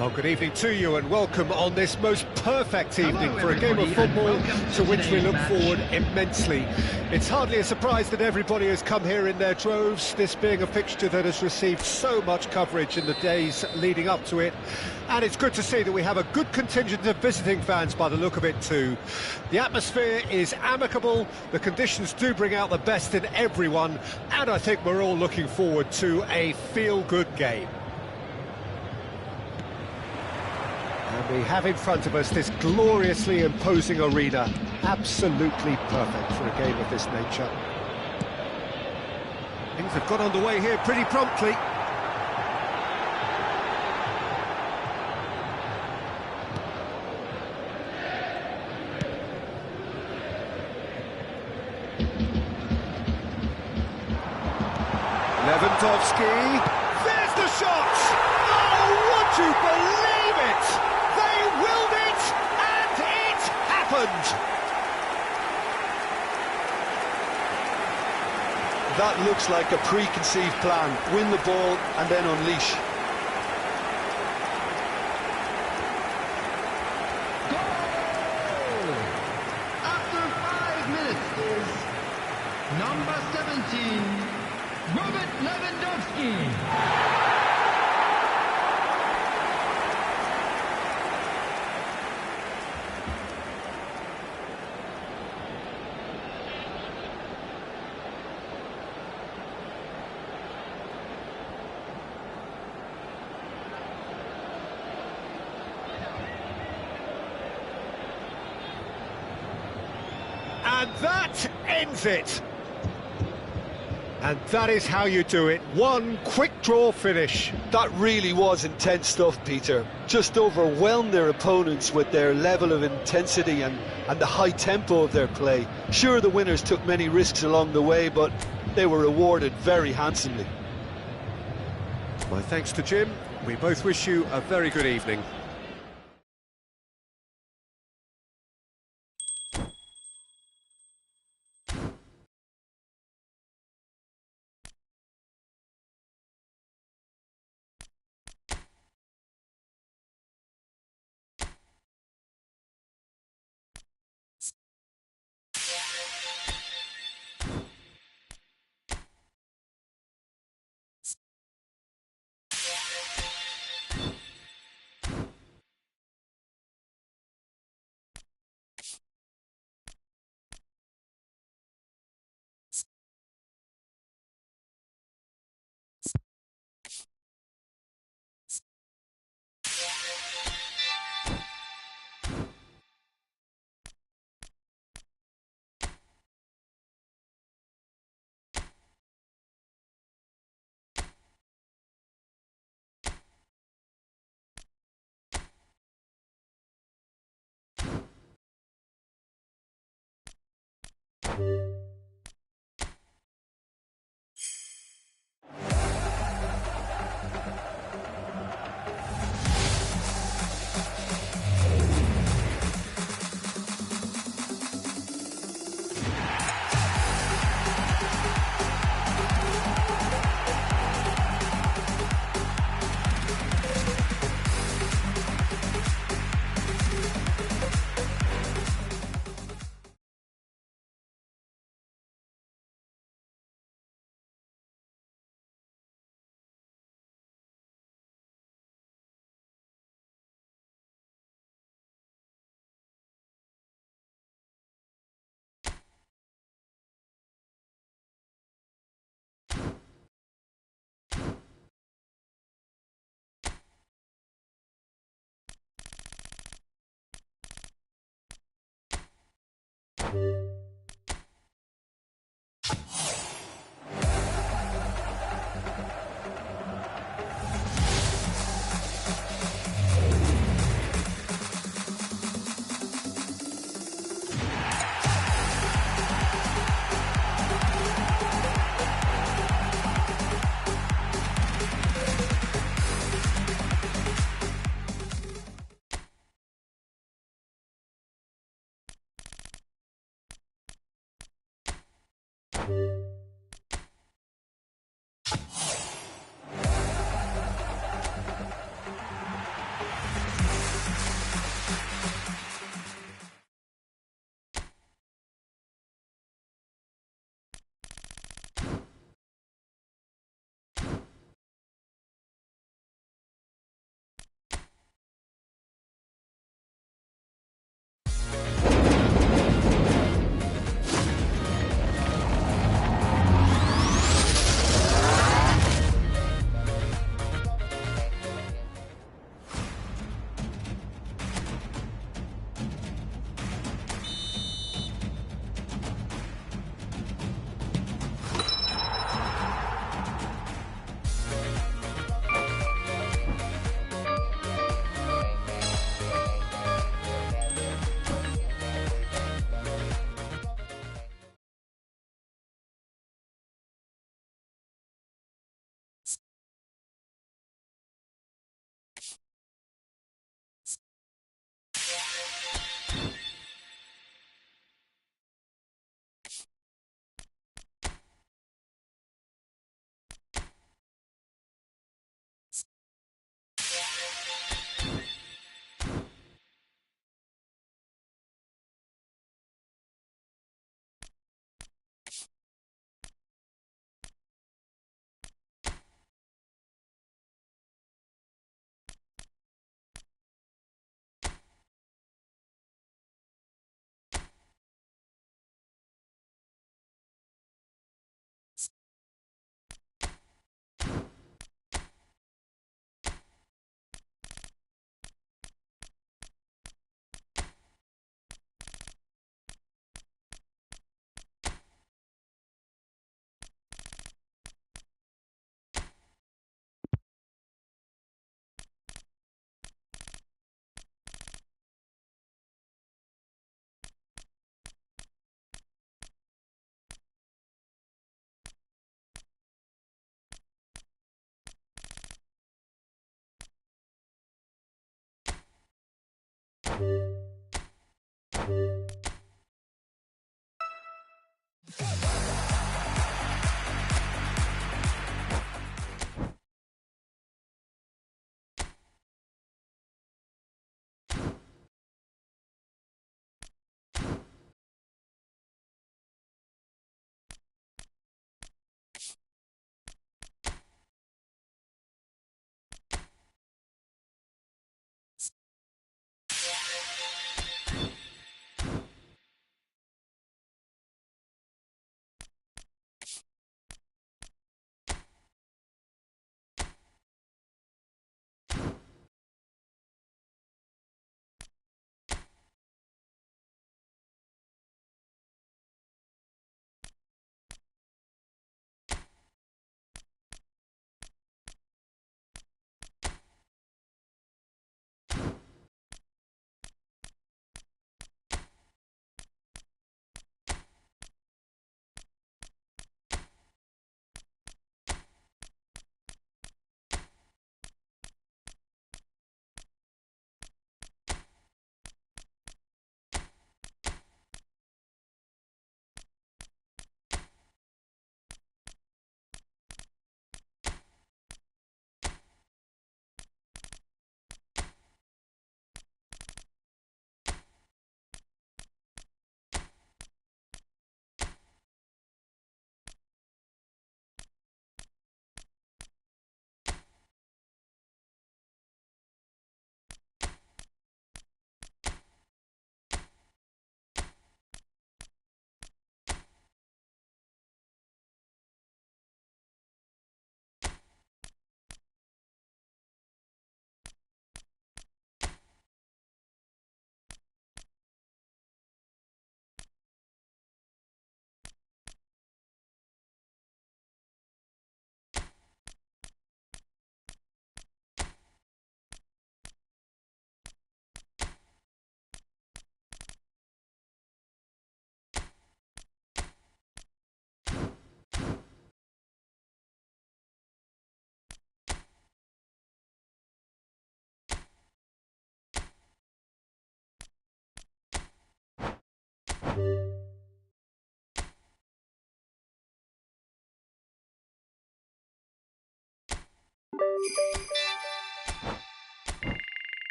Well, good evening to you and welcome on this most perfect evening for a game of football to which we look forward immensely. It's hardly a surprise that everybody has come here in their droves, this being a fixture that has received so much coverage in the days leading up to it. And it's good to see that we have a good contingent of visiting fans by the look of it too. The atmosphere is amicable, the conditions do bring out the best in everyone, and I think we're all looking forward to a feel-good game. And we have in front of us this gloriously imposing arena, absolutely perfect for a game of this nature. Things have got underway here pretty promptly. Lewandowski, there's the shot! Oh, would you believe it? They willed it, and it happened! That looks like a preconceived plan. Win the ball and then unleash. Goal! After 5 minutes is number 17, Robert Lewandowski. And that ends it. And that is how you do it. One quick draw finish. That really was intense stuff, Peter. Just overwhelmed their opponents with their level of intensity and the high tempo of their play. Sure, the winners took many risks along the way, but they were rewarded very handsomely. My thanks to Jim. We both wish you a very good evening.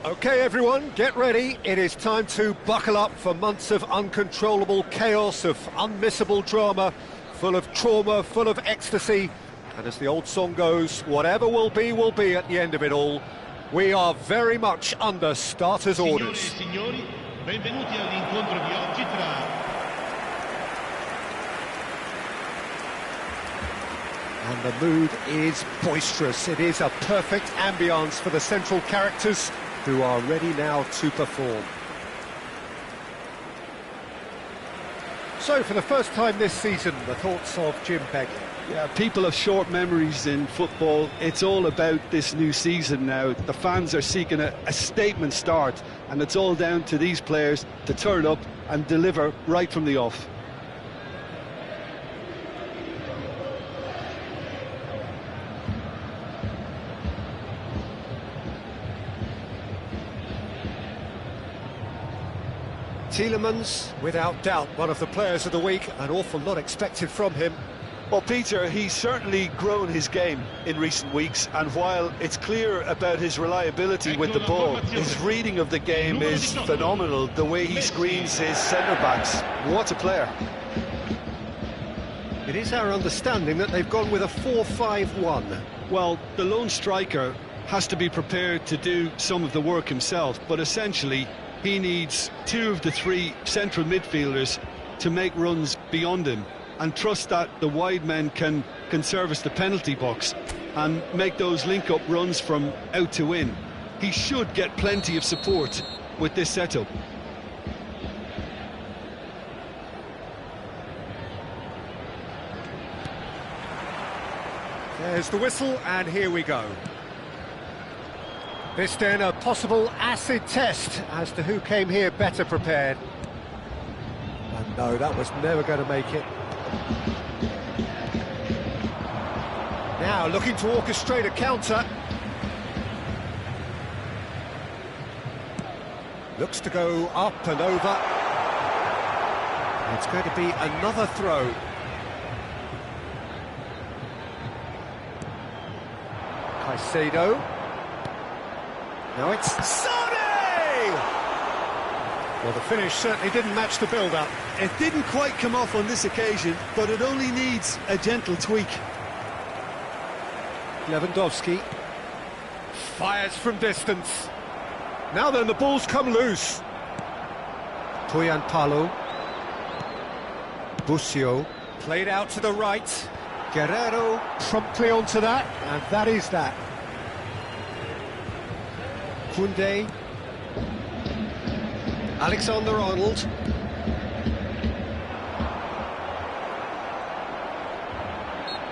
Okay, everyone, get ready. It is time to buckle up for months of uncontrollable chaos, of unmissable drama, full of trauma, full of ecstasy. And as the old song goes, whatever will be at the end of it all. We are very much under starters' orders. Signori, benvenuti all'incontro di oggi tra... And the mood is boisterous. It is a perfect ambience for the central characters who are ready now to perform. So, for the first time this season, the thoughts of Jim Begley. Yeah, people have short memories in football. It's all about this new season now. The fans are seeking a statement start, and it's all down to these players to turn up and deliver right from the off. Tielemans, without doubt, one of the players of the week. An awful lot expected from him. Well, Peter, he's certainly grown his game in recent weeks, and while it's clear about his reliability with the ball, his reading of the game is phenomenal. The way he screens his centre-backs, what a player. It is our understanding that they've gone with a 4-5-1. Well, the lone striker has to be prepared to do some of the work himself, but essentially he needs two of the three central midfielders to make runs beyond him, and trust that the wide men can service the penalty box and make those link-up runs from out to in. He should get plenty of support with this setup. There's the whistle, and here we go. This then a possible acid test as to who came here better prepared. And no, that was never going to make it. Now looking to orchestrate a counter. Looks to go up and over. It's going to be another throw. Caicedo. Now it's Sane! Well, the finish certainly didn't match the build-up. It didn't quite come off on this occasion, but it only needs a gentle tweak. Lewandowski fires from distance. Now then, the ball's come loose. Toyan-Palo. Busio played out to the right. Guerrero promptly onto that, and that is that. Koundé. Alexander-Arnold.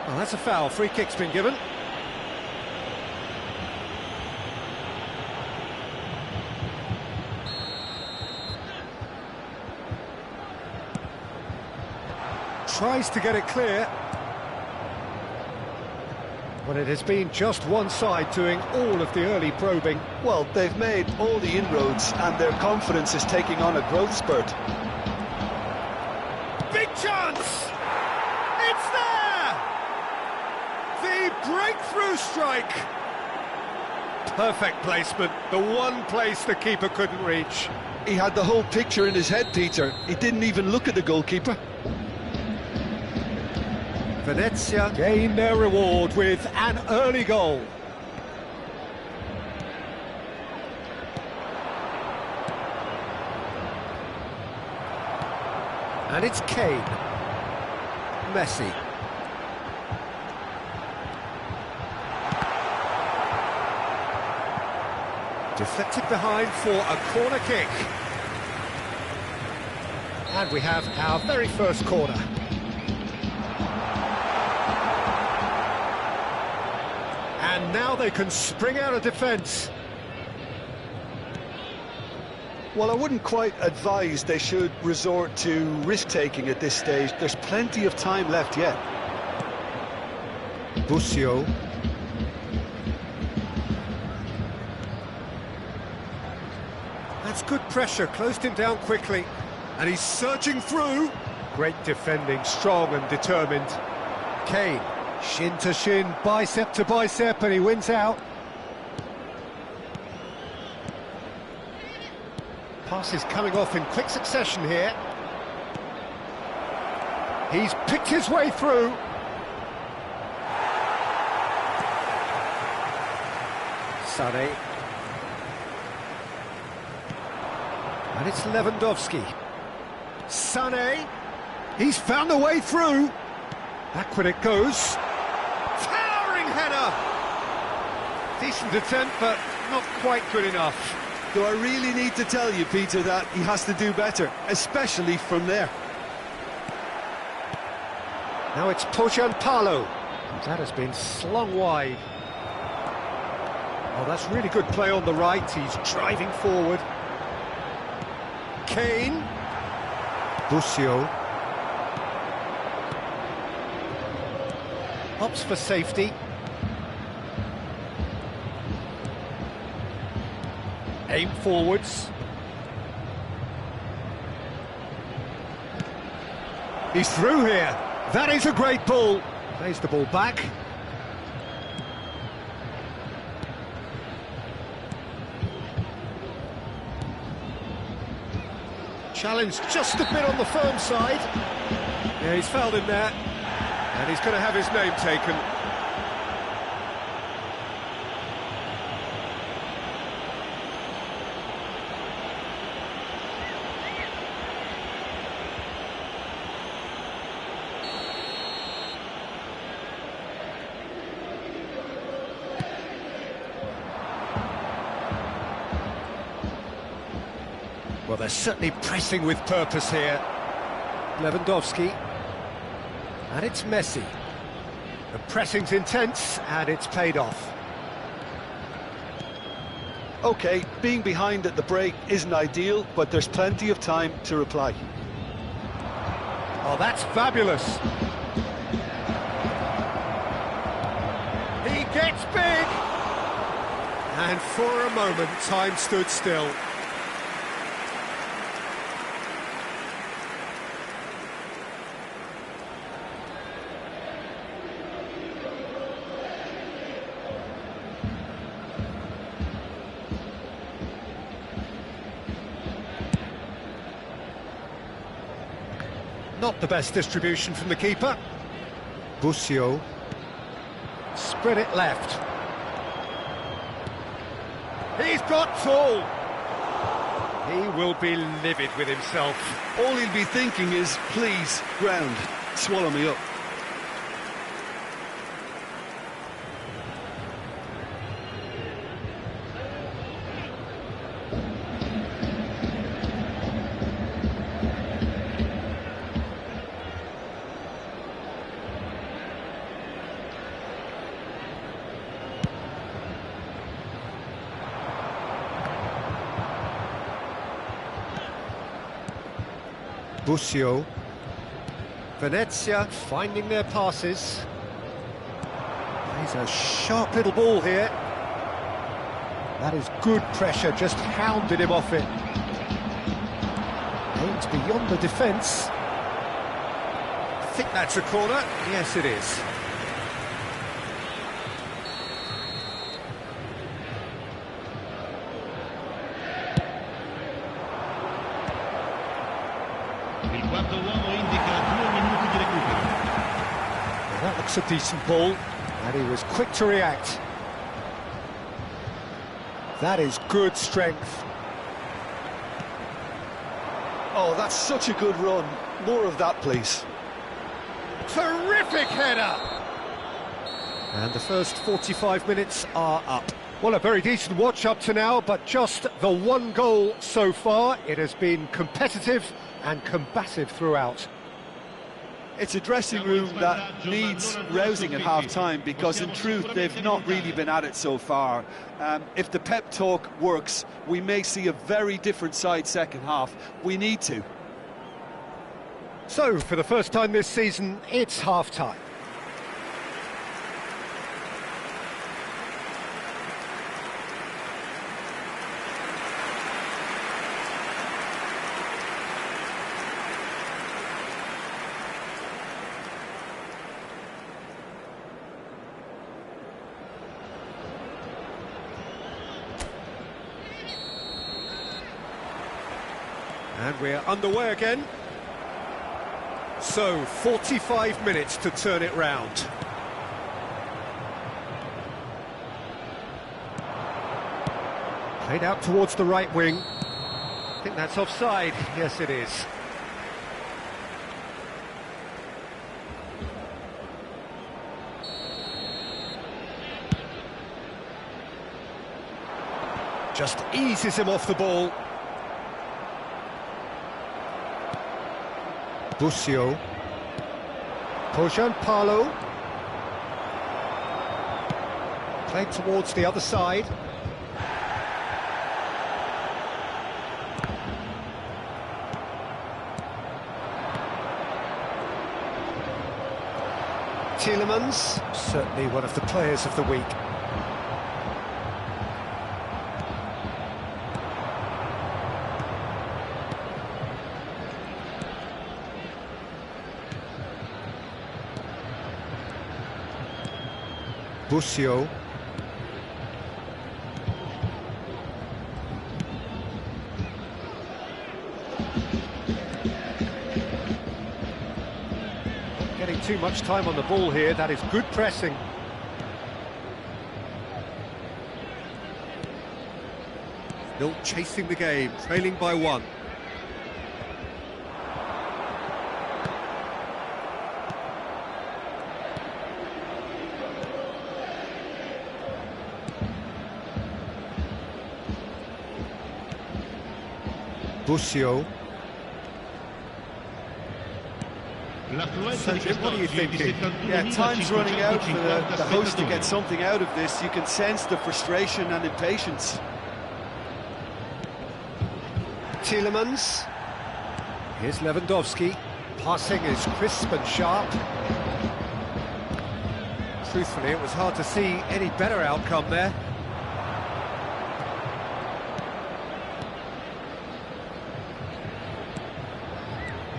Well, that's a foul. Free kick's been given. Tries to get it clear. But it has been just one side doing all of the early probing. Well, they've made all the inroads and their confidence is taking on a growth spurt. Big chance! It's there! The breakthrough strike! Perfect placement, the one place the keeper couldn't reach. He had the whole picture in his head, Peter. He didn't even look at the goalkeeper. Venezia gain their reward with an early goal. And it's Kane. Messi. Deflected behind for a corner kick. And we have our very first corner. And now they can spring out of defence. Well, I wouldn't quite advise they should resort to risk-taking at this stage. There's plenty of time left yet. Busio. That's good pressure, closed him down quickly. And he's surging through. Great defending, strong and determined. Kane. Shin to shin, bicep to bicep, and he wins out. Passes coming off in quick succession here. He's picked his way through. Sané. And it's Lewandowski. Sané. He's found a way through. Back when it goes. Towering header! Decent attempt, but not quite good enough. Do I really need to tell you, Peter, that he has to do better, especially from there? Now it's Pojanpalo. That has been slung wide. Oh, that's really good play on the right. He's driving forward. Kane. Busio. Opts for safety. Aim forwards. He's through here. That is a great ball. Plays the ball back. Challenge just a bit on the firm side. Yeah, he's fouled him there. And he's going to have his name taken. Well, they're certainly pressing with purpose here. Lewandowski. And it's Messi. The pressing's intense, and it's paid off. OK, being behind at the break isn't ideal, but there's plenty of time to reply. Oh, that's fabulous. He gets big! And for a moment, time stood still. Not the best distribution from the keeper. Busio. Spread it left. He's got tall. He will be livid with himself. All he'll be thinking is, please, ground, swallow me up. Busio. Venezia finding their passes. He's a sharp little ball here. That is good pressure, just hounded him off it. Aims beyond the defence. I think that's a corner. Yes, it is. Il quarto uomo indica 2 minuti di recupero. Well, that looks a decent ball, and he was quick to react. That is good strength. Oh, that's such a good run. More of that, please. Terrific header! And the first 45 minutes are up. Well, a very decent watch up to now, but just the one goal so far. It has been competitive and combative throughout. It's a dressing room that needs rousing at half-time, because in truth they've not really been at it so far. If the pep talk works, we may see a very different side second half. We need to. So, for the first time this season, it's half-time. And we're underway again. So, 45 minutes to turn it round. Played out towards the right wing. I think that's offside. Yes, it is. Just eases him off the ball. Busio. Pohjanpalo. Played towards the other side. Tielemans, certainly one of the players of the week. Busio. Getting too much time on the ball here, that is good pressing. Still chasing the game, trailing by 1. Busio. What are you thinking? Yeah, time's running out for the host to get something out of this. You can sense the frustration and impatience. Tielemans. Here's Lewandowski. Passing is crisp and sharp. Truthfully, it was hard to see any better outcome there.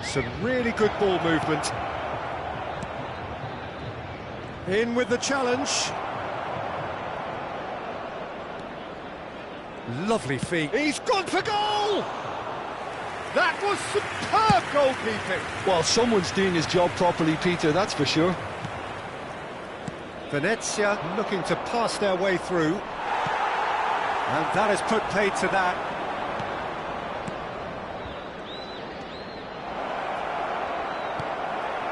Some really good ball movement. In with the challenge. Lovely feet. He's gone for goal! That was superb goalkeeping. Well, someone's doing his job properly, Peter, that's for sure. Venezia looking to pass their way through. And that has put paid to that.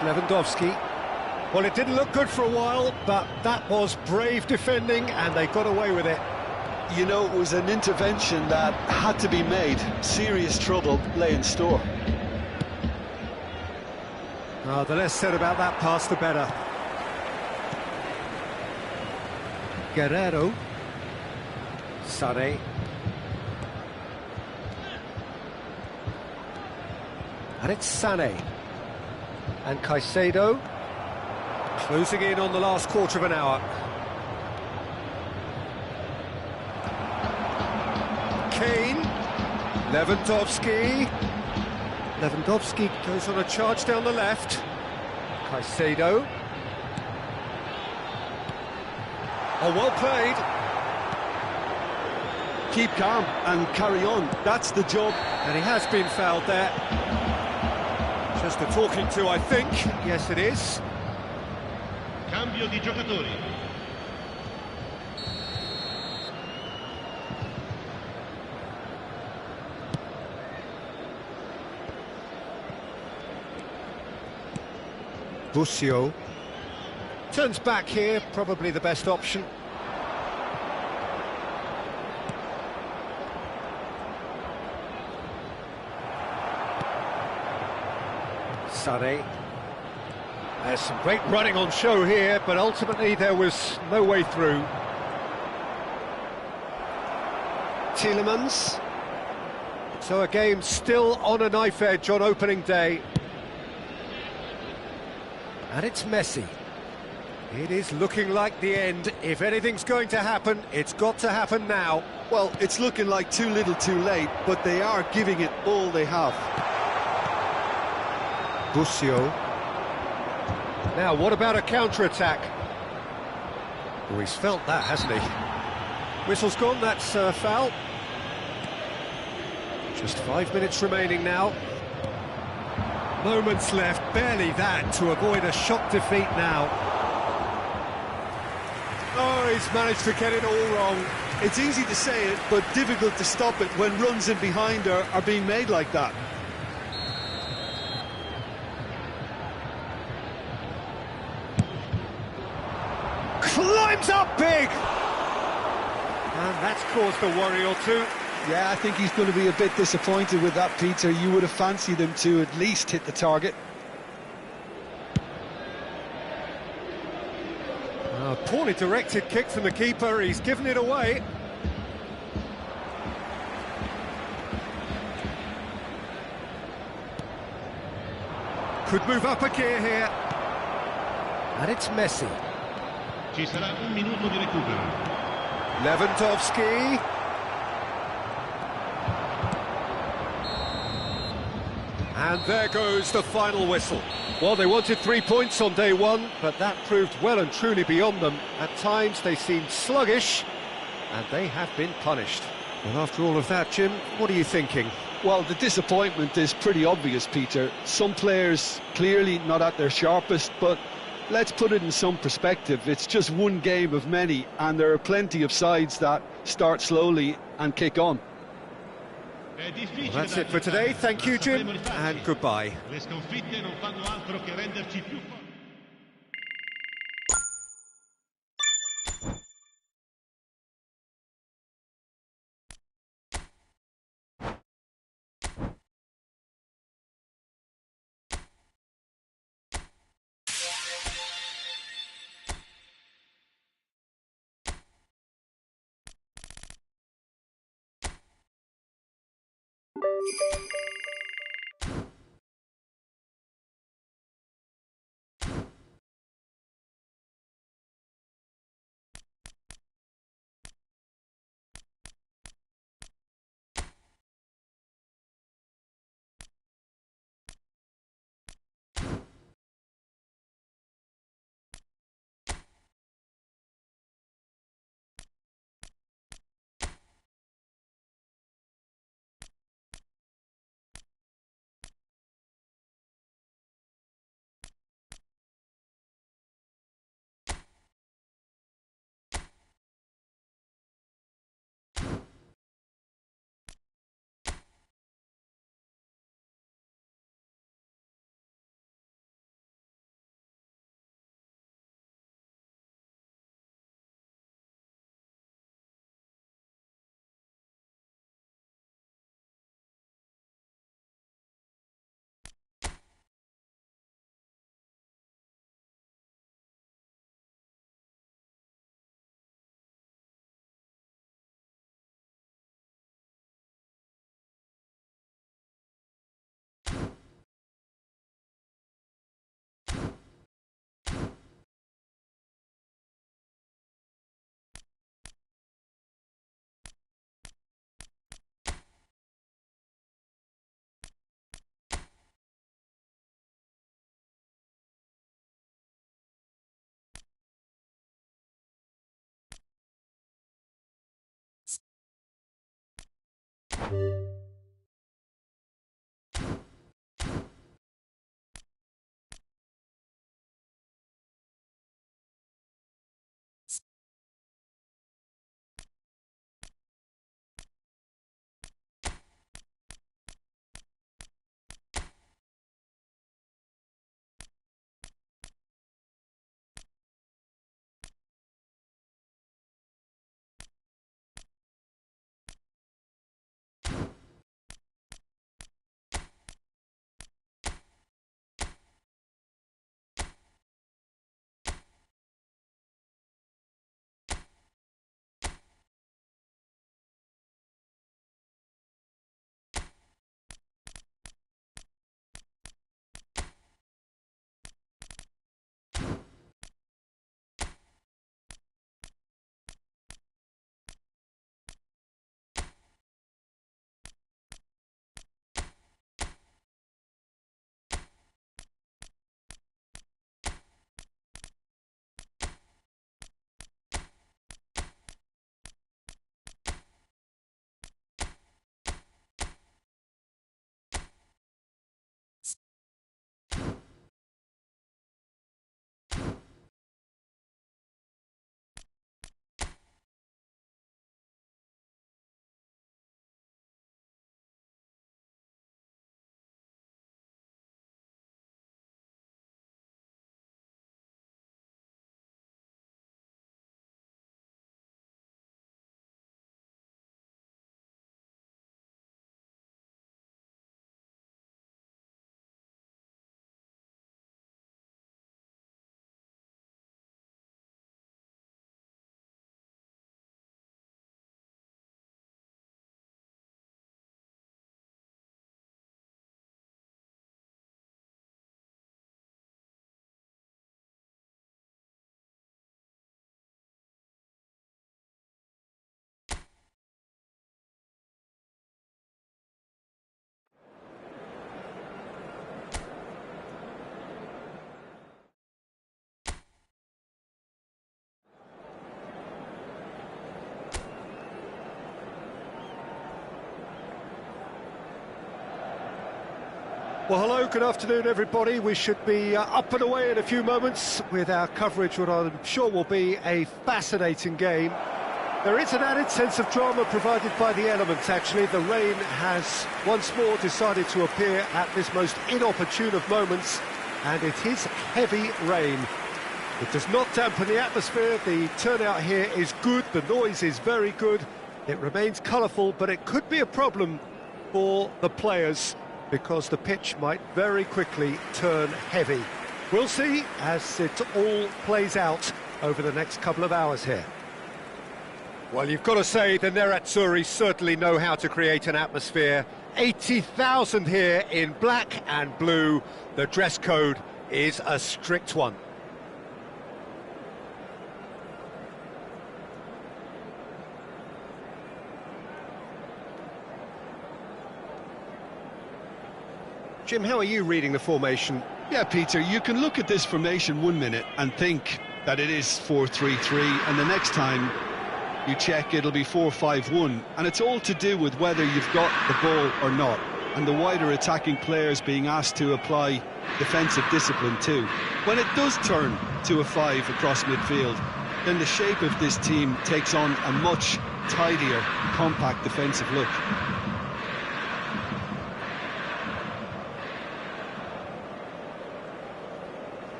Lewandowski. Well, it didn't look good for a while, but that was brave defending, and they got away with it. You know, it was an intervention that had to be made. Serious trouble lay in store. Oh, the less said about that pass, the better. Guerrero. Sane. And it's Sane. And Caicedo, closing in on the last quarter of an hour. Kane, Lewandowski. Lewandowski goes on a charge down the left. Caicedo. Oh, well played. Keep calm and carry on, that's the job. And he has been fouled there. Just a talking to, I think. Yes, it is. Cambio di giocatori. Busio. Turns back here, probably the best option. Sane. There's some great running on show here, but ultimately there was no way through. Tielemans. So a game still on a knife edge on opening day. And it's Messi. It is looking like the end. If anything's going to happen, it's got to happen now. Well, it's looking like too little too late, but they are giving it all they have. Busio. Now, what about a counter-attack? Oh, he's felt that, hasn't he? Whistle's gone, that's a foul. Just 5 minutes remaining now. Moments left, barely that, to avoid a shock defeat now. Oh, he's managed to get it all wrong. It's easy to say it, but difficult to stop it when runs in behind are being made like that. Climbs up big! And that's caused a worry or two. Yeah, I think he's going to be a bit disappointed with that, Peter. You would have fancied him to at least hit the target. poorly directed kick from the keeper, he's given it away. Could move up a gear here. And it's Messi. Ci sarà un minuto di recupero. Lewandowski. And there goes the final whistle. Well, they wanted 3 points on day one, but that proved well and truly beyond them. At times they seemed sluggish, and they have been punished. Well, after all of that, Jim, what are you thinking? Well, the disappointment is pretty obvious, Peter. Some players clearly not at their sharpest, but let's put it in some perspective. It's just one game of many, and there are plenty of sides that start slowly and kick on. Well, that's it for today. Thank you, Jim, and goodbye. Le sconfitte non fanno altro che renderci più forti. Well, hello, good afternoon, everybody. We should be up and away in a few moments with our coverage, what I'm sure will be a fascinating game. There is an added sense of drama provided by the elements, actually. The rain has once more decided to appear at this most inopportune of moments, and it is heavy rain. It does not dampen the atmosphere. The turnout here is good, the noise is very good. It remains colourful, but it could be a problem for the players, because the pitch might very quickly turn heavy. We'll see as it all plays out over the next couple of hours here. Well, you've got to say the Nerazzurri certainly know how to create an atmosphere. 80,000 here in black and blue. The dress code is a strict one. Jim, how are you reading the formation? Yeah, Peter, you can look at this formation 1 minute and think that it is 4-3-3, and the next time you check it'll be 4-5-1, and it's all to do with whether you've got the ball or not, and the wider attacking players being asked to apply defensive discipline too. When it does turn to a 5 across midfield, then the shape of this team takes on a much tidier, compact defensive look.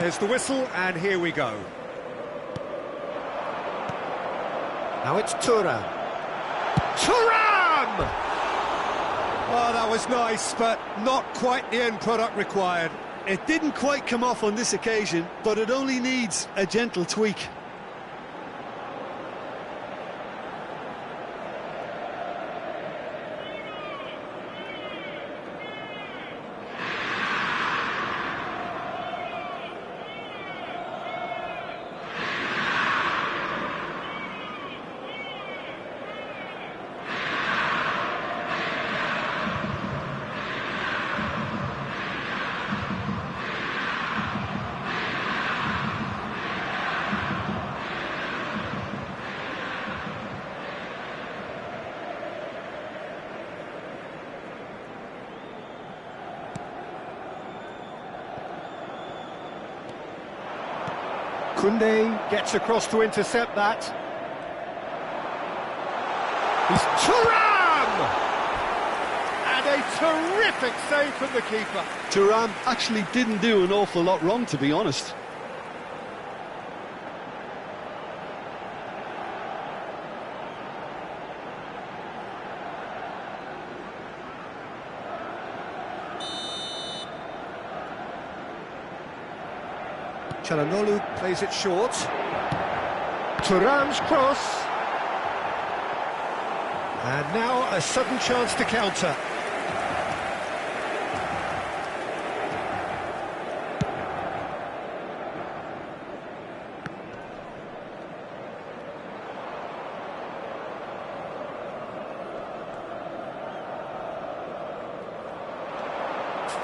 There's the whistle, and here we go. Now it's Thuram. Thuram! Oh, that was nice, but not quite the end product required. It didn't quite come off on this occasion, but it only needs a gentle tweak. Koundé gets across to intercept that. It's Thuram! And a terrific save from the keeper. Thuram actually didn't do an awful lot wrong, to be honest. Çalhanoğlu plays it short. Thuram's cross. And now a sudden chance to counter.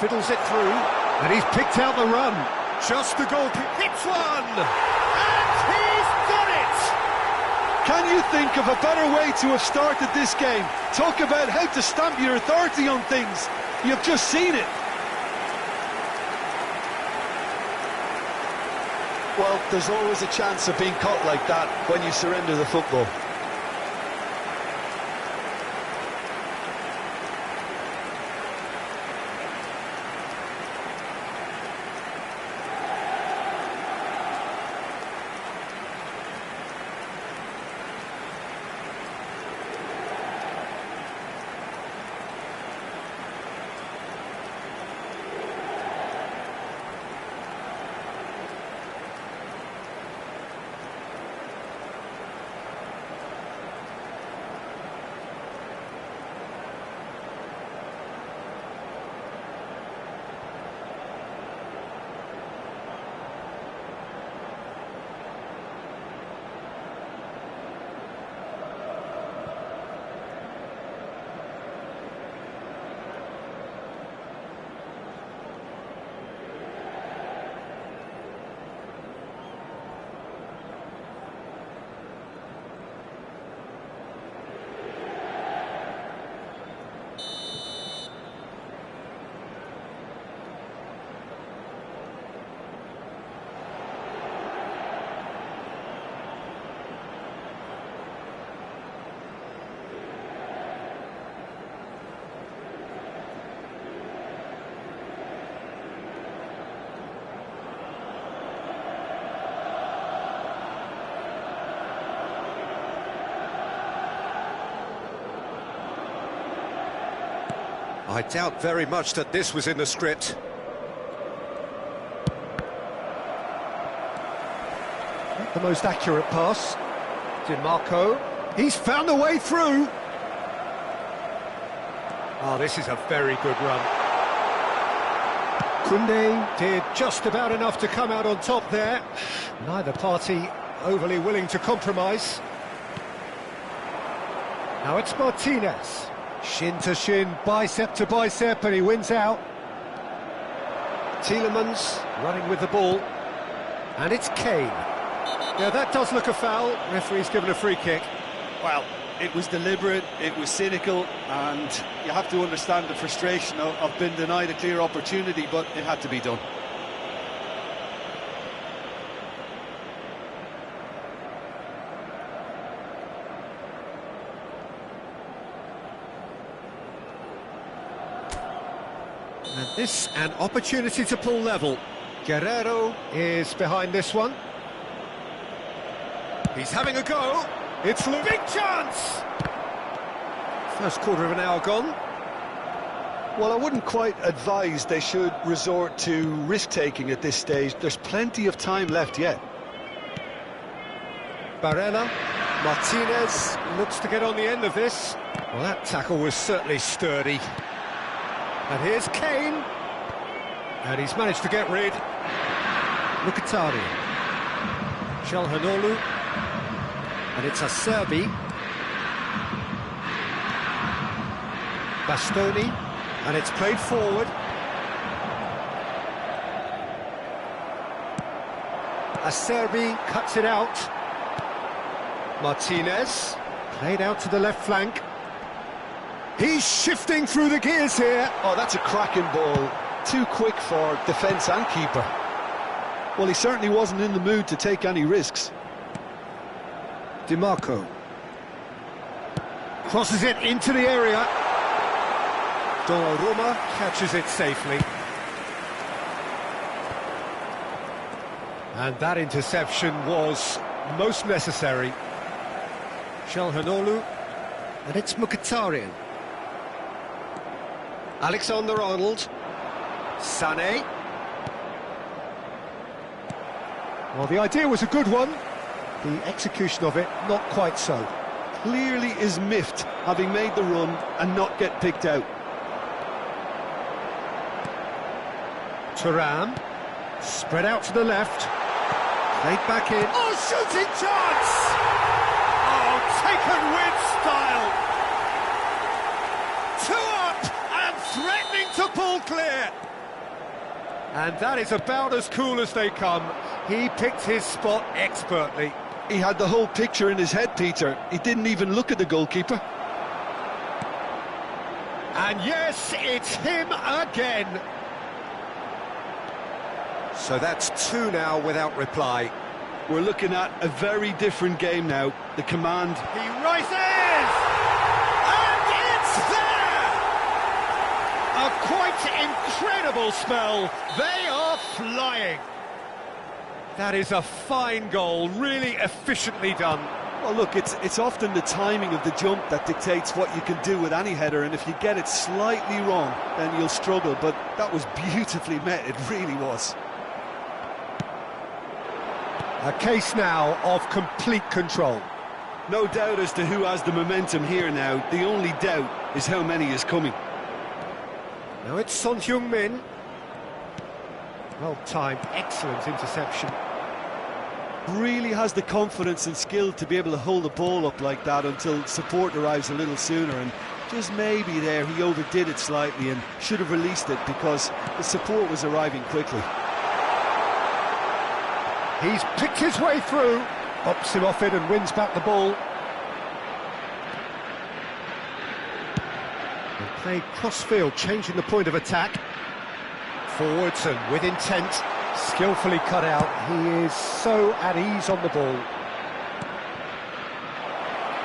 Fiddles it through, and he's picked out the run. Just the goal, hits one, and he's done it! Can you think of a better way to have started this game? Talk about how to stamp your authority on things. You've just seen it. Well, there's always a chance of being caught like that when you surrender the football. I doubt very much that this was in the script. Not the most accurate pass. Dimarco. He's found a way through. Oh, this is a very good run. Koundé did just about enough to come out on top there. Neither party overly willing to compromise. Now it's Martinez. Shin to shin, bicep to bicep, and he wins out. Tielemans running with the ball. And it's Kane. Yeah, that does look a foul. Referee's given a free kick. Well, it was deliberate, it was cynical, and you have to understand the frustration of being denied a clear opportunity, but it had to be done. And this, an opportunity to pull level. Guerrero is behind this one. He's having a go. It's Luke. Big chance! First quarter of an hour gone. Well, I wouldn't quite advise they should resort to risk-taking at this stage. There's plenty of time left yet. Barella. Martinez looks to get on the end of this. Well, that tackle was certainly sturdy. And here's Kane. And he's managed to get rid. Mkhitaryan. Calhanoglu. And it's Acerbi. Bastoni. And it's played forward. Acerbi cuts it out. Martinez. Played out to the left flank. He's shifting through the gears here. Oh, that's a cracking ball. Too quick for defence and keeper. Well, he certainly wasn't in the mood to take any risks. Dimarco. Crosses it into the area. Donnarumma catches it safely. And that interception was most necessary. Calhanoglu. And it's Mkhitaryan. Alexander-Arnold. Sané. Well, the idea was a good one. The execution of it, not quite so. Clearly is miffed, having made the run and not get picked out. Thuram. Spread out to the left. Played back in. Oh, shooting chance! Oh, taken with style. 2 up and threatening to pull clear. And that is about as cool as they come. He picked his spot expertly. He had the whole picture in his head, Peter. He didn't even look at the goalkeeper. And yes, it's him again. So that's 2 now without reply. We're looking at a very different game now. The command... He rises! And it's there! A quite incredible spell. They are flying. That is a fine goal, really efficiently done. Well, look, it's often the timing of the jump that dictates what you can do with any header, and if you get it slightly wrong, then you'll struggle. But that was beautifully met, it really was. A case now of complete control. No doubt as to who has the momentum here now. The only doubt is how many is coming. Now it's Son Heung-min. Well timed, excellent interception. Really has the confidence and skill to be able to hold the ball up like that until support arrives a little sooner, and just maybe there he overdid it slightly and should have released it because the support was arriving quickly. He's picked his way through, bops him off it and wins back the ball. And played cross-field, changing the point of attack. Forwards and with intent, skillfully cut out. He is so at ease on the ball.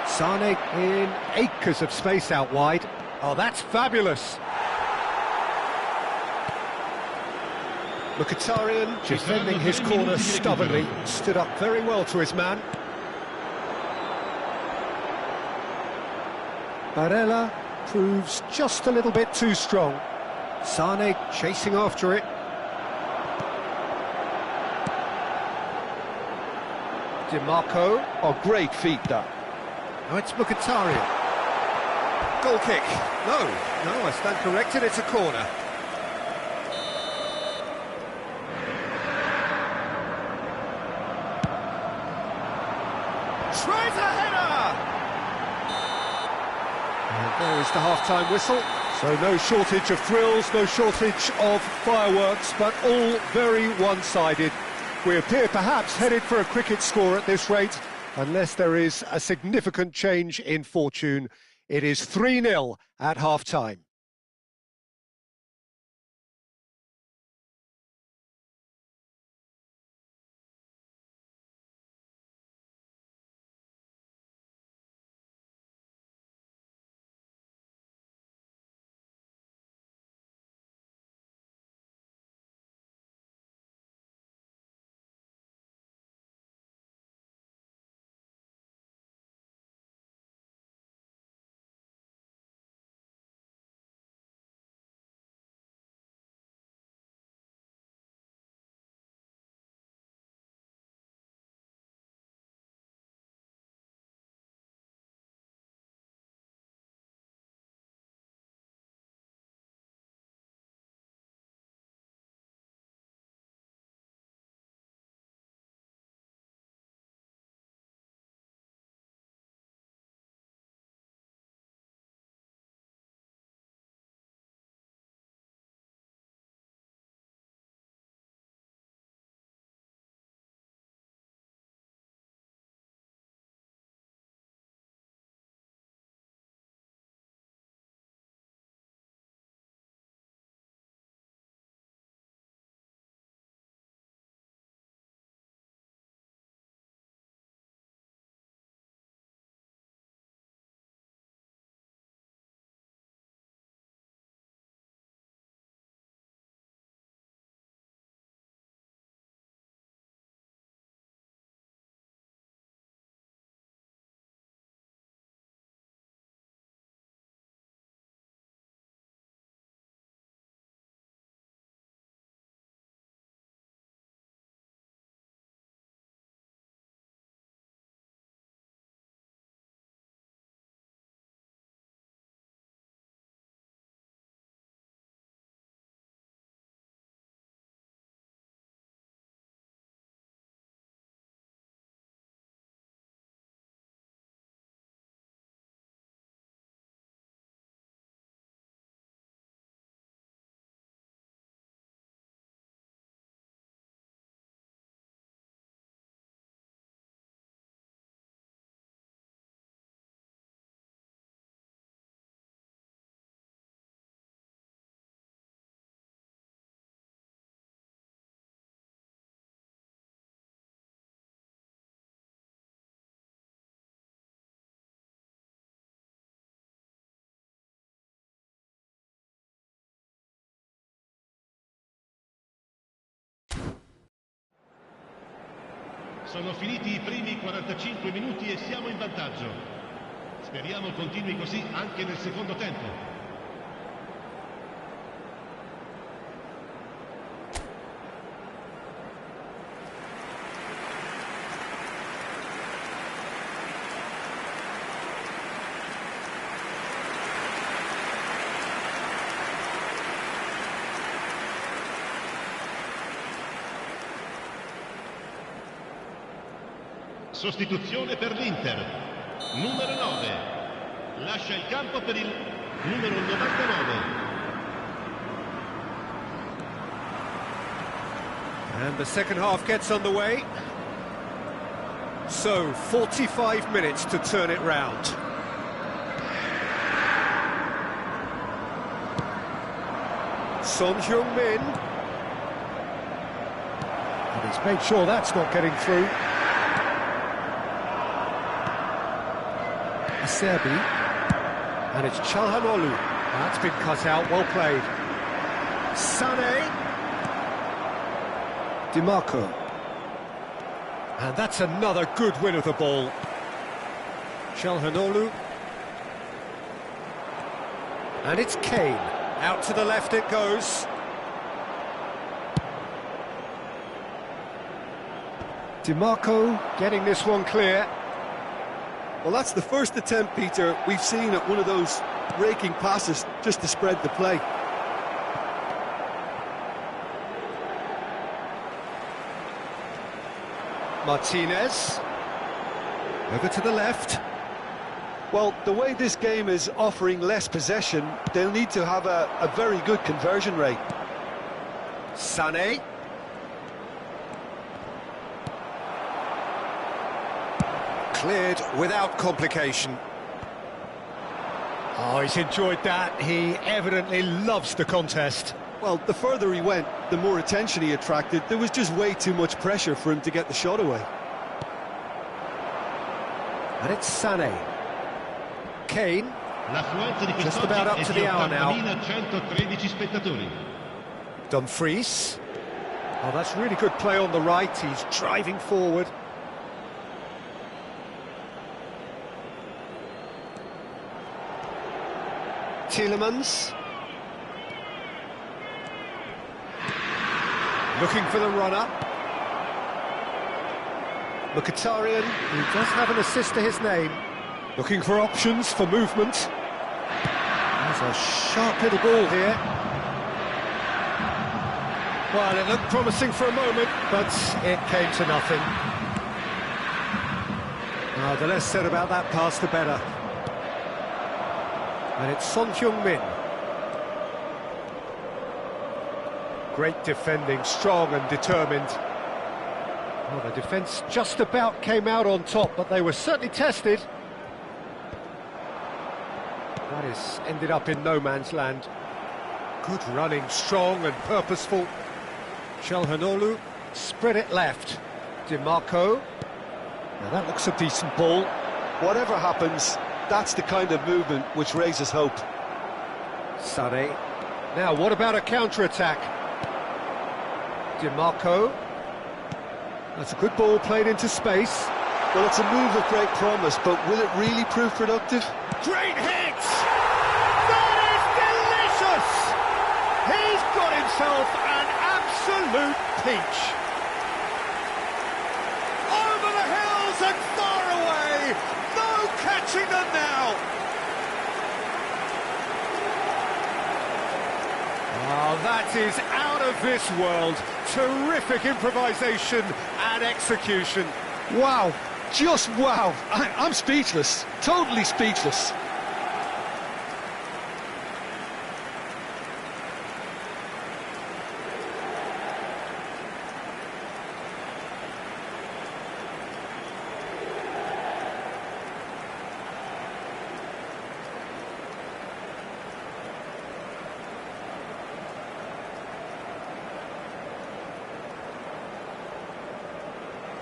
Sané in acres of space out wide. Oh, that's fabulous. Mkhitaryan defending his corner stubbornly, stood up very well to his man. Barella proves just a little bit too strong. Sane chasing after it. Dimarco. Oh, great feat, that. Now it's Mkhitaryan. Goal kick. No, I stand corrected, it's a corner. Tries a header! And there is the half-time whistle. So no shortage of thrills, no shortage of fireworks, but all very one-sided. We appear perhaps headed for a cricket score at this rate, unless there is a significant change in fortune. It is 3-0 at half-time. Sono finiti i primi 45 minuti e siamo in vantaggio. Speriamo continui così anche nel secondo tempo. Sostituzione per l'Inter. Numero 9. Lascia il campo per il numero 99. And the second half gets underway. So, 45 minutes to turn it round. Son Heung-min. And he's made sure that's not getting through. Serbi, and it's Çalhanoğlu. That's been cut out, well played. Sane. Dimarco. And that's another good win of the ball. Çalhanoğlu. And it's Kane. Out to the left it goes. DiMarco getting this one clear. Well, that's the first attempt, Peter, we've seen at one of those raking passes just to spread the play. Martinez. Over to the left. Well, the way this game is offering less possession, they'll need to have a very good conversion rate. Sané. Cleared without complication. Oh, he's enjoyed that. He evidently loves the contest. Well, the further he went, the more attention he attracted. There was just way too much pressure for him to get the shot away. And it's Sané. Kane. Just about up to the hour now. Dumfries. Oh, that's really good play on the right. He's driving forward. Tielemans. Looking for the runner. Mkhitaryan, who does have an assist to his name. Looking for options for movement. There's a sharp little ball here. Well, it looked promising for a moment, but it came to nothing. The less said about that pass, the better. And it's Son Heung-min. Great defending, strong and determined. Well, the defence just about came out on top, but they were certainly tested. That is ended up in no man's land. Good running, strong and purposeful. Çalhanoğlu spread it left. DiMarco. Now that looks a decent ball. Whatever happens, that's the kind of movement which raises hope. Sané. Now, what about a counter-attack? DiMarco. That's a good ball played into space. Well, it's a move of great promise, but will it really prove productive? Great hit! That is delicious! He's got himself an absolute peach. Over the hills and far away! No catching them now! Oh, that is out of this world. Terrific improvisation and execution. Wow, just wow. I'm speechless, totally speechless.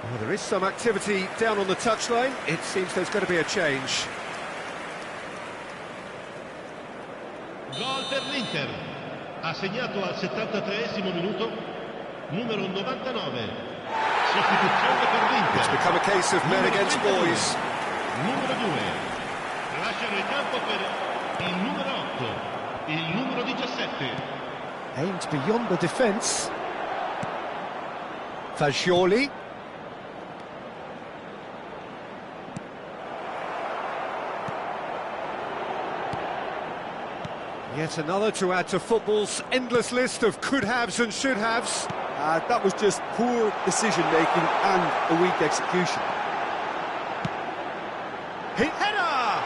Well, there is some activity down on the touchline. It seems there's going to be a change. Gol per l'Inter. Ha segnato al 73esimo minuto numero 99. Sostituzione per l'Inter. It's become a case of men against boys. Numero 2. Lasciano il campo per il numero 8. Il numero 17. Aimed beyond the defence. Fagioli. Yet another to add to football's endless list of could-haves and should-haves. That was just poor decision-making and a weak execution. Header!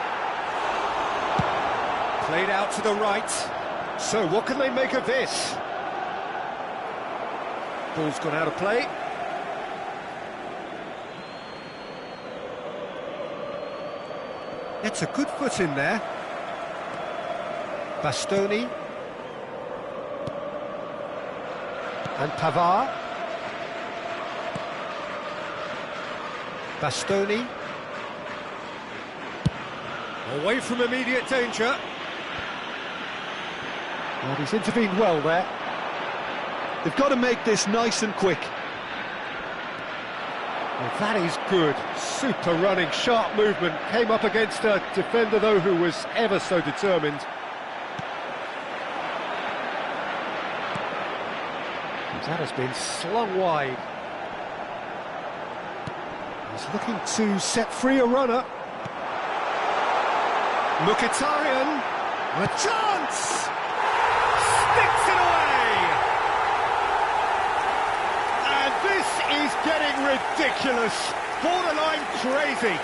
Played out to the right. So what can they make of this? Ball's gone out of play. It's a good foot in there. Bastoni. And Pavard. Bastoni. Away from immediate danger. Well, he's intervened well there. They've got to make this nice and quick. Well, that is good. Super running, sharp movement. Came up against a defender, though, who was ever so determined. That has been slung wide. He's looking to set free a runner. Mkhitaryan, a chance! Sticks it away! And this is getting ridiculous, borderline crazy.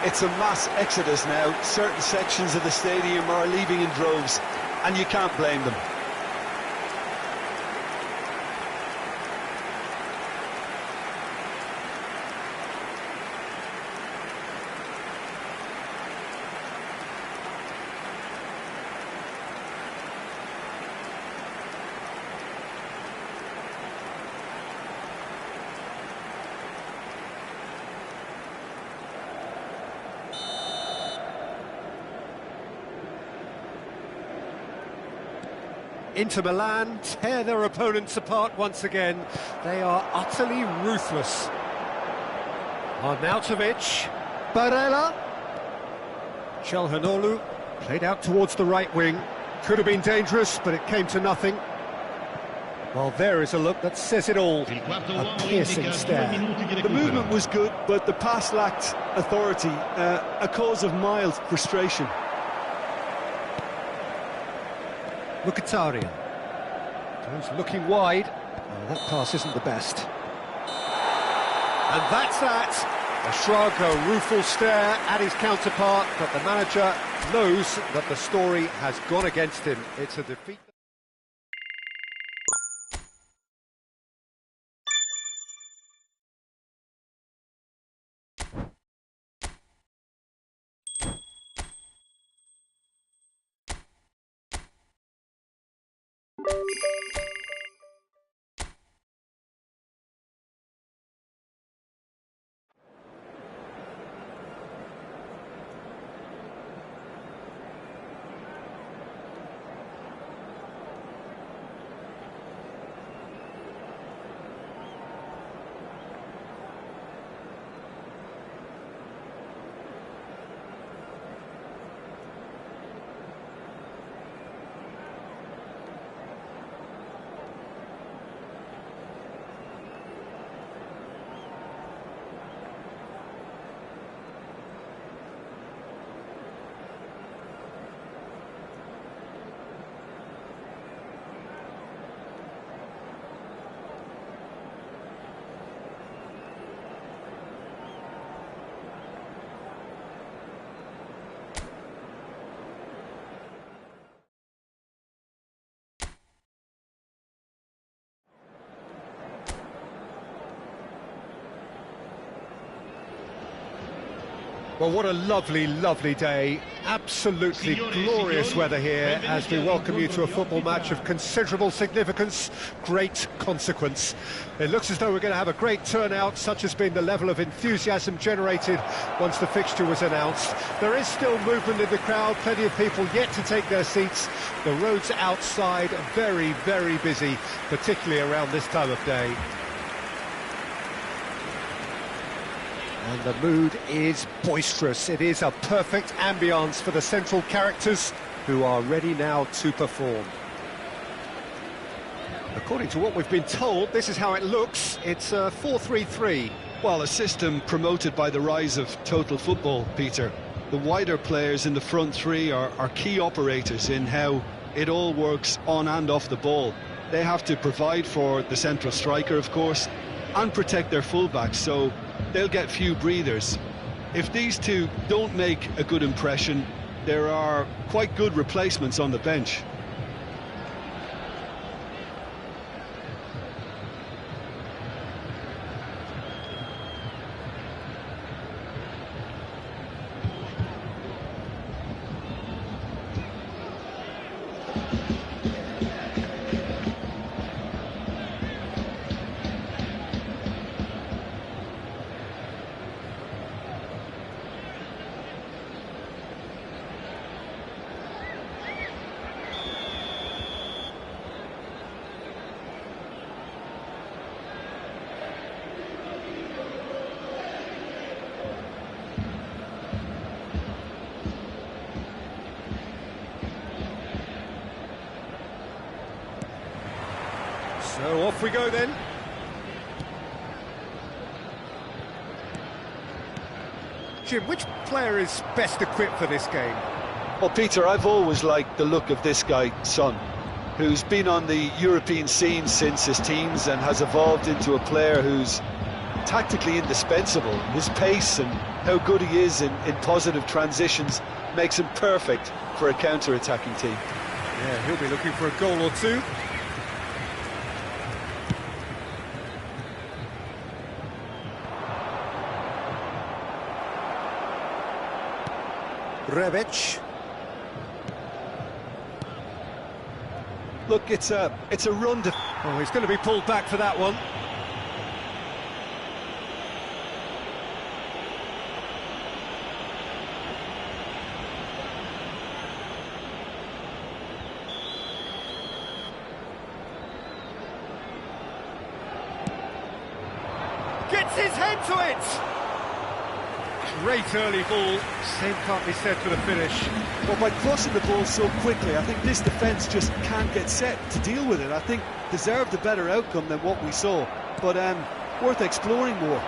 It's a mass exodus now. Certain sections of the stadium are leaving in droves, and you can't blame them. Inter Milan tear their opponents apart once again. They are utterly ruthless. Arnautovic, Barella, Çalhanoğlu played out towards the right wing. Could have been dangerous, but it came to nothing. Well, there is a look that says it all. A piercing stare. The movement was good, but the pass lacked authority, a cause of mild frustration. Mkhitaryan goes looking wide. Oh, that pass isn't the best. And that's that. A shrug, a rueful stare at his counterpart, but the manager knows that the story has gone against him. It's a defeat. Well, what a lovely, lovely day. Absolutely glorious weather here as we welcome you to a football match of considerable significance, great consequence. It looks as though we're going to have a great turnout, such has been the level of enthusiasm generated once the fixture was announced. There is still movement in the crowd, plenty of people yet to take their seats. The roads outside are very, very busy, particularly around this time of day. And the mood is boisterous. It is a perfect ambience for the central characters who are ready now to perform. According to what we've been told, this is how it looks. It's a 4-3-3. Well, a system promoted by the rise of total football, Peter. The wider players in the front three are key operators in how it all works on and off the ball. They have to provide for the central striker, of course, and protect their fullbacks, so they'll get few breathers. If these two don't make a good impression, there are quite good replacements on the bench. So off we go then. Jim, which player is best equipped for this game? Well, Peter, I've always liked the look of this guy, Son, who's been on the European scene since his teens and has evolved into a player who's tactically indispensable. His pace and how good he is in positive transitions makes him perfect for a counter-attacking team. Yeah, he'll be looking for a goal or two. Rebic. Look, it's a run to... Oh, he's going to be pulled back for that one. Gets his head to it! Great early ball, same can't be said for the finish. Well, by crossing the ball so quickly, I think this defence just can't get set to deal with it. I think deserved a better outcome than what we saw, but worth exploring more.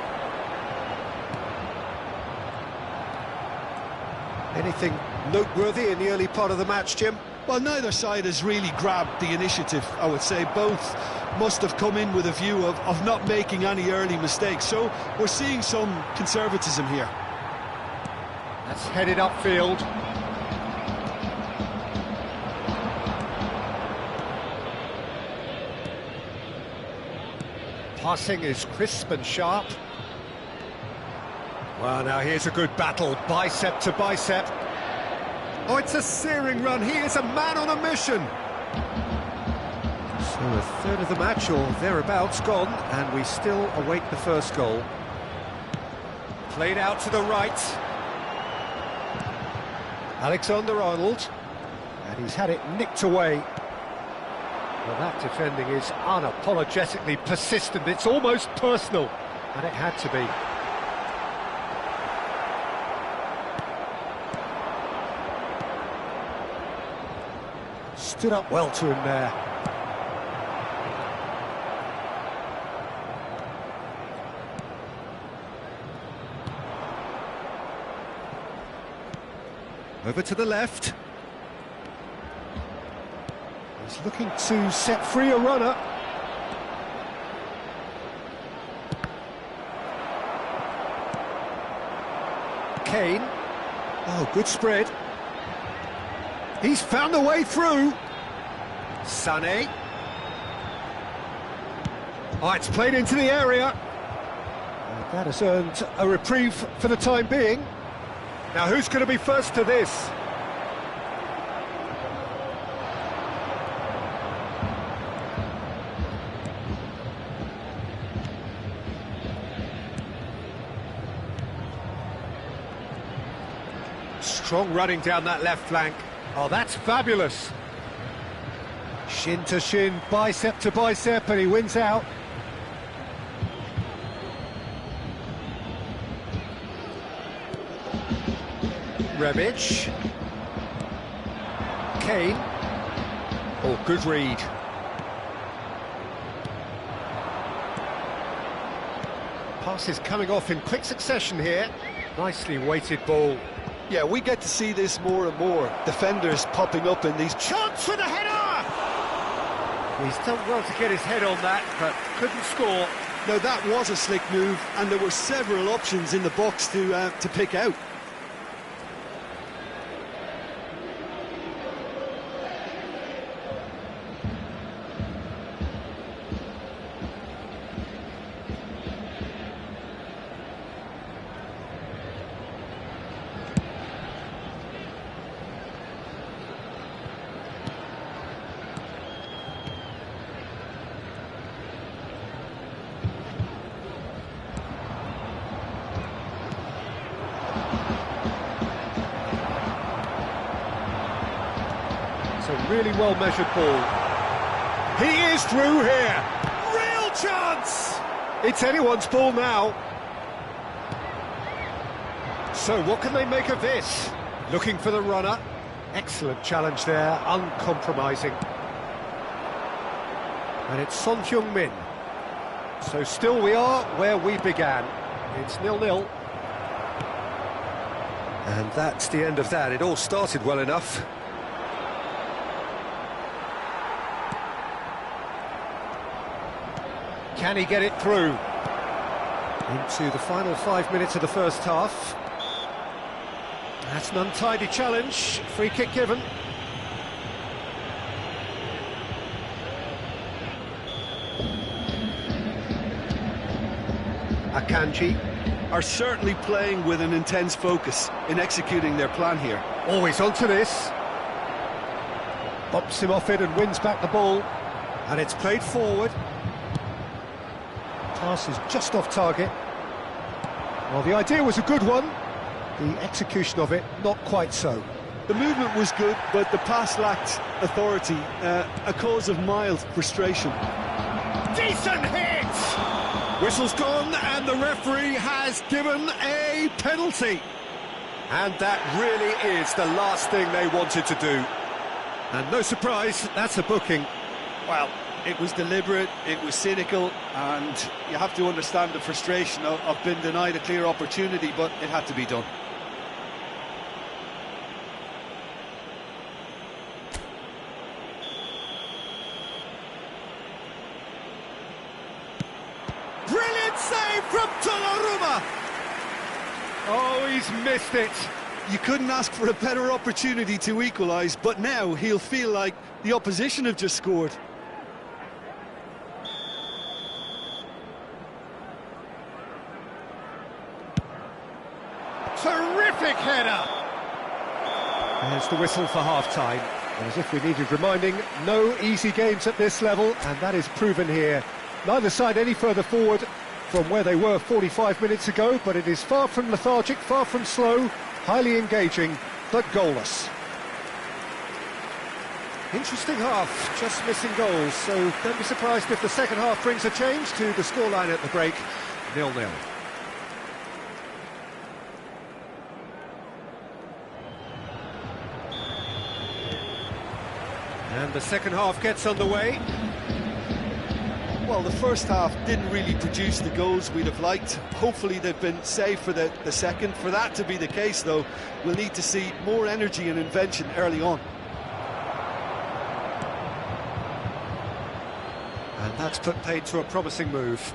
Anything noteworthy in the early part of the match, Jim? Well, neither side has really grabbed the initiative, I would say. Both must have come in with a view of not making any early mistakes, so we're seeing some conservatism here. That's headed upfield. Passing is crisp and sharp. Well, now here's a good battle, bicep to bicep. Oh, it's a searing run. He is a man on a mission. So a third of the match, or thereabouts, gone, and we still await the first goal. Played out to the right. Alexander-Arnold, and he's had it nicked away. Well, that defending is unapologetically persistent. It's almost personal, and it had to be. Stood up well to him there. Over to the left. He's looking to set free a runner. Kane. Oh, good spread. He's found a way through. Sané. Oh, it's played into the area. And that has earned a reprieve for the time being. Now, who's going to be first to this? Strong running down that left flank. Oh, that's fabulous. Shin to shin, bicep to bicep, and he wins out. Rebic. Kane. Oh, good read. Passes coming off in quick succession here. Nicely weighted ball. Yeah, we get to see this more and more. Defenders popping up in these... Chance for the header! He's done well to get his head on that, but couldn't score. Now, that was a slick move, and there were several options in the box to pick out. It's a really well-measured ball. He is through here. Real chance! It's anyone's ball now. So what can they make of this? Looking for the runner. Excellent challenge there, uncompromising. And it's Son Heung-min. So still we are where we began. It's 0-0. And that's the end of that. It all started well enough. Can he get it through? Into the final 5 minutes of the first half. That's an untidy challenge. Free kick given. Akanji are certainly playing with an intense focus in executing their plan here. always onto this. Bumps him off it and wins back the ball. And it's played forward. Pass is just off target. Well, the idea was a good one. The execution of it, not quite so. The movement was good, but the pass lacked authority, a cause of mild frustration. Decent hit! Whistle's gone and the referee has given a penalty. And that really is the last thing they wanted to do. And no surprise, that's a booking. Well, it was deliberate, it was cynical, and you have to understand the frustration of being denied a clear opportunity, but it had to be done. Brilliant save from Donnarumma! Oh, he's missed it. You couldn't ask for a better opportunity to equalise, but now he'll feel like the opposition have just scored. Terrific header! There's the whistle for half-time. As if we needed reminding, no easy games at this level, and that is proven here. Neither side any further forward from where they were 45 minutes ago, but it is far from lethargic, far from slow, highly engaging, but goalless. Interesting half, just missing goals, so don't be surprised if the second half brings a change to the scoreline at the break, 0-0. And the second half gets underway. Well, the first half didn't really produce the goals we'd have liked. Hopefully they've been saved for the second. For that to be the case, though, we'll need to see more energy and invention early on. And that's put paid to a promising move.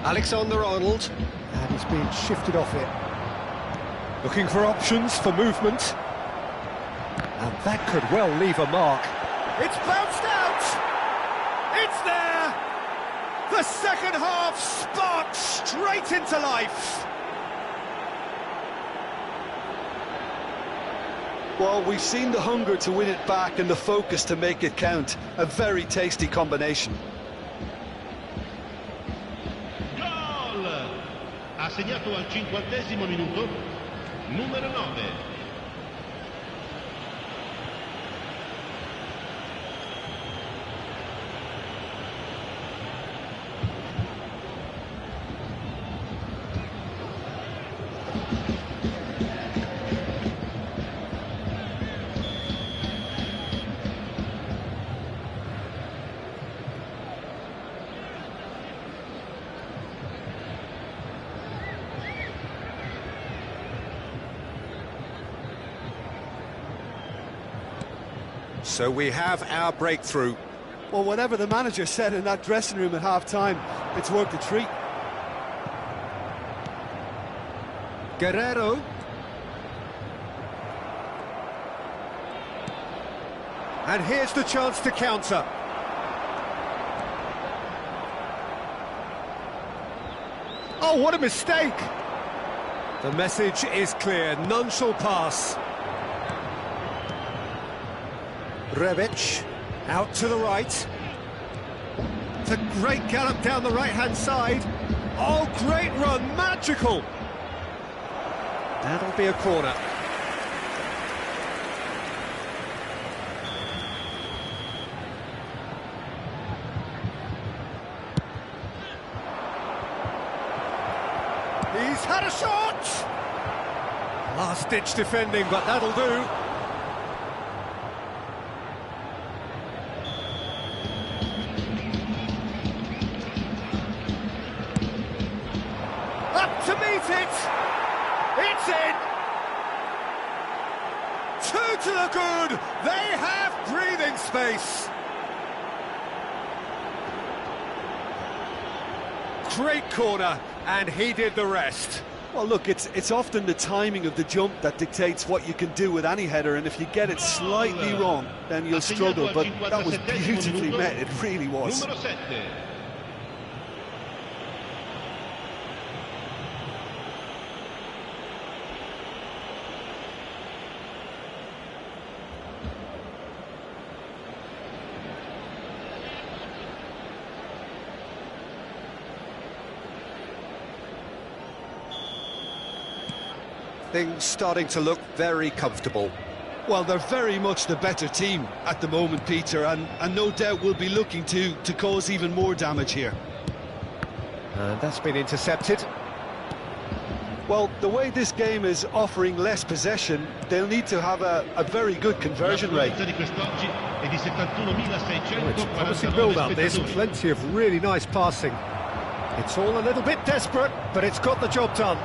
Alexander-Arnold, and he's being shifted off it. Looking for options for movement. And that could well leave a mark. It's bounced out! It's there! The second half sparked straight into life! Well, we've seen the hunger to win it back and the focus to make it count. A very tasty combination. Ha segnato al 50° minuto, numero 9. So we have our breakthrough. Well, whatever the manager said in that dressing room at half-time, it's worked a treat. Guerrero. And here's the chance to counter. Oh, what a mistake! The message is clear, none shall pass. Rebic, out to the right. a great gallop down the right-hand side. Oh, great run, magical! That'll be a corner. He's had a shot! Last-ditch defending, but that'll do. Up to meet it! It's in! Two to the good! They have breathing space! Great corner, and he did the rest. Well, look, it's often the timing of the jump that dictates what you can do with any header, and if you get it slightly wrong, then you'll struggle, but that was beautifully met, it really was. Numero 7. Things starting to look very comfortable. Well, they're very much the better team at the moment, Peter, and no doubt will be looking to cause even more damage here. And that's been intercepted. Well, the way this game is offering less possession, they'll need to have a very good conversion rate. Oh, it's a promising build-up. There's plenty of really nice passing. It's all a little bit desperate, but it's got the job done.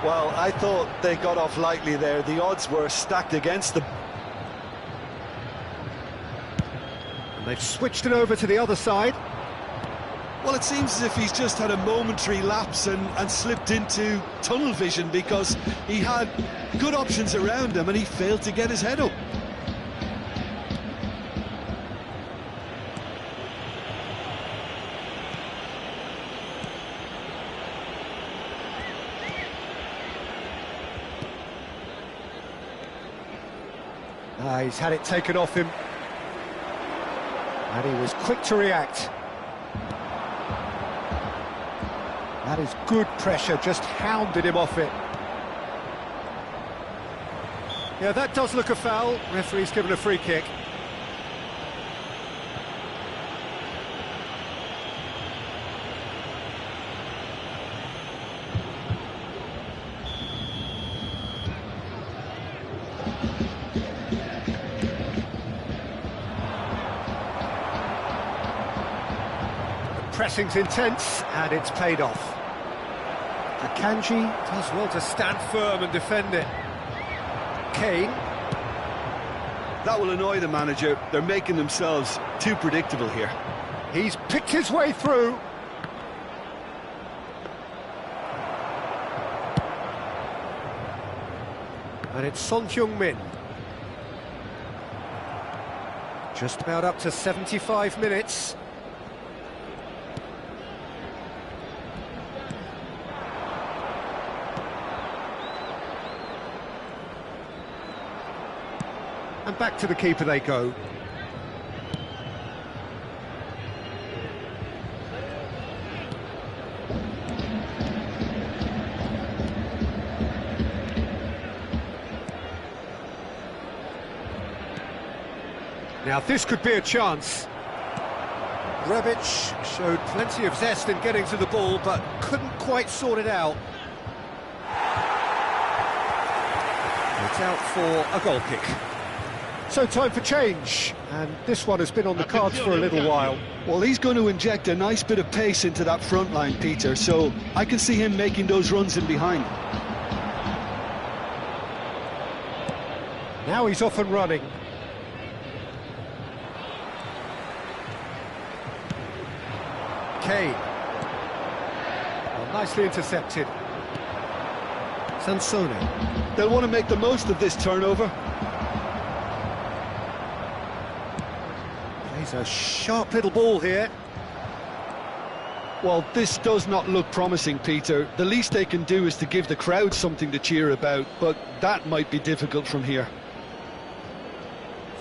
Well, I thought they got off lightly there. The odds were stacked against them. And they've switched it over to the other side. Well, it seems as if he's just had a momentary lapse and slipped into tunnel vision, because he had good options around him and he failed to get his head up. He's had it taken off him. And he was quick to react. That is good pressure, just hounded him off it. Yeah, that does look a foul. Referee's given a free kick. Pressing's intense, and it's paid off. Akanji does well to stand firm and defend it. Kane. That will annoy the manager. They're making themselves too predictable here. He's picked his way through. And it's Son Heung-min. Just about up to 75 minutes. And back to the keeper they go. Now this could be a chance. Rebic showed plenty of zest in getting to the ball, but couldn't quite sort it out. It's out for a goal kick. So time for change, and this one has been on the cards for a little while. Well, he's going to inject a nice bit of pace into that front line, Peter, so I can see him making those runs in behind. Now he's off and running. Kane. Well, nicely intercepted. Sansone. They'll want to make the most of this turnover. Plays a sharp little ball here. Well, this does not look promising, Peter. The least they can do is to give the crowd something to cheer about, but that might be difficult from here.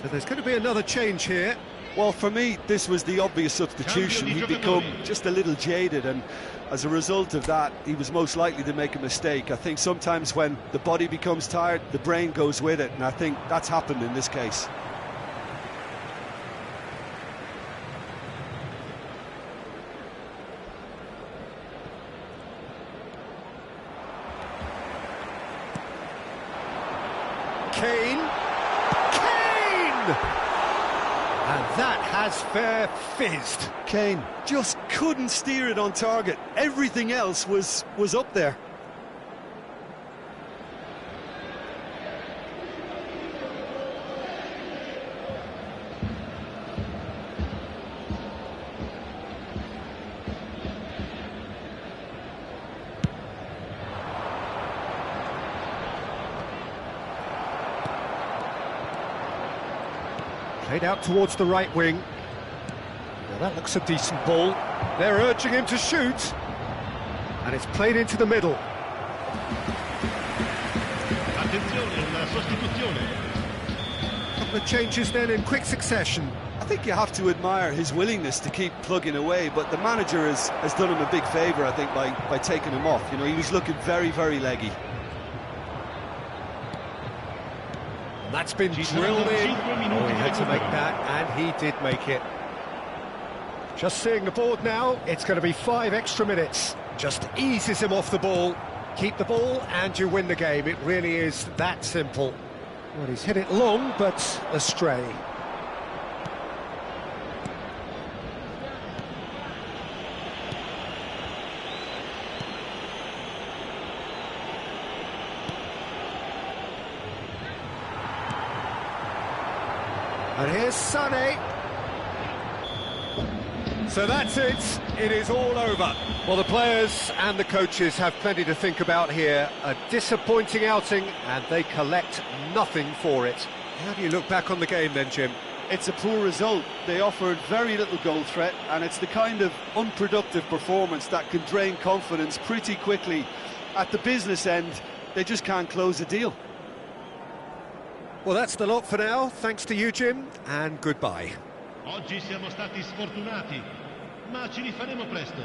So there's going to be another change here. Well, for me, this was the obvious substitution. He'd become just a little jaded, and as a result of that, he was most likely to make a mistake. I think sometimes when the body becomes tired, the brain goes with it, and I think that's happened in this case. Kane! And that has fair fizzed. Kane just couldn't steer it on target. Everything else was up there. Played out towards the right wing. Well, that looks a decent ball. They're urging him to shoot. And it's played into the middle. Attenzione, una sostituzione. Couple of changes then in quick succession. I think you have to admire his willingness to keep plugging away, but the manager has done him a big favour, I think, by taking him off. You know, he was looking very, very leggy. That's been drilled in. Oh, he had to make that, and he did make it. Just seeing the board now, it's going to be 5 extra minutes. Just eases him off the ball. Keep the ball and you win the game. It really is that simple. Well, he's hit it long, but astray. And here's Sané. So that's it. It is all over. Well, the players and the coaches have plenty to think about here. A disappointing outing, and they collect nothing for it. How do you look back on the game then, Jim? It's a poor result. They offered very little goal threat, and it's the kind of unproductive performance that can drain confidence pretty quickly. At the business end, they just can't close a deal. Well, that's the lot for now. Thanks to you, Jim, and goodbye. Oggi siamo stati sfortunati, ma ci rifaremo presto.